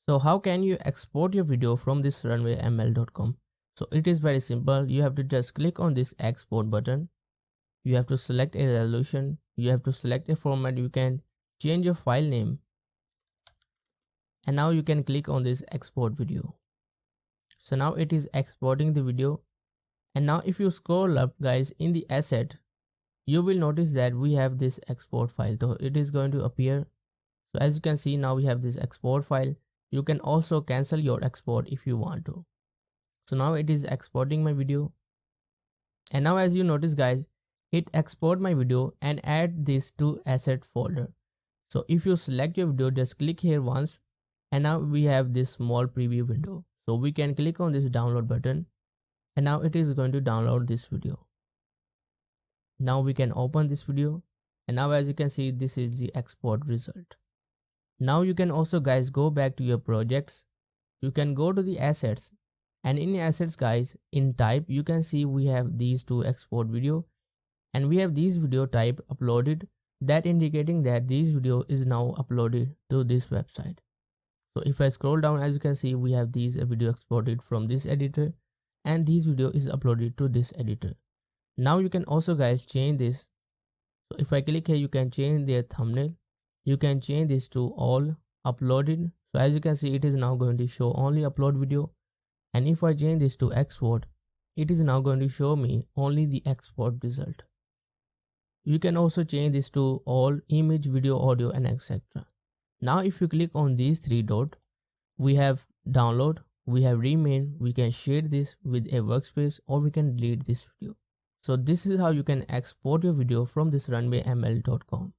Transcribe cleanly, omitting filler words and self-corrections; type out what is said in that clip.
So how can you export your video from this RunwayML.com? So it is very simple. You have to just click on this export button. You have to select a resolution. You have to select a format. You can change your file name. And now you can click on this export video. So now it is exporting the video. And now if you scroll up guys in the asset, you will notice that we have this export file. So it is going to appear. So as you can see, now we have this export file. You can also cancel your export if you want to. So now it is exporting my video. And now as you notice guys, it export my video and add this to asset folder. So if you select your video, just click here once. And now we have this small preview window. So we can click on this download button. And now it is going to download this video. Now we can open this video. And now as you can see, this is the export result. Now you can also guys go back to your projects. You can go to the assets, and in assets guys, in type you can see we have these two export video, and we have these video type uploaded, that indicating that this video is now uploaded to this website. So if I scroll down, as you can see, we have these video exported from this editor, and this video is uploaded to this editor. Now you can also guys change this. So if I click here, you can change their thumbnail. You can change this to all uploaded. So as you can see, it is now going to show only upload video. And if I change this to export, it is now going to show me only the export result. You can also change this to all image, video, audio, and etc. Now if you click on these three dots, we have download, we have remain, we can share this with a workspace, or we can delete this video. So this is how you can export your video from this RunwayML.com.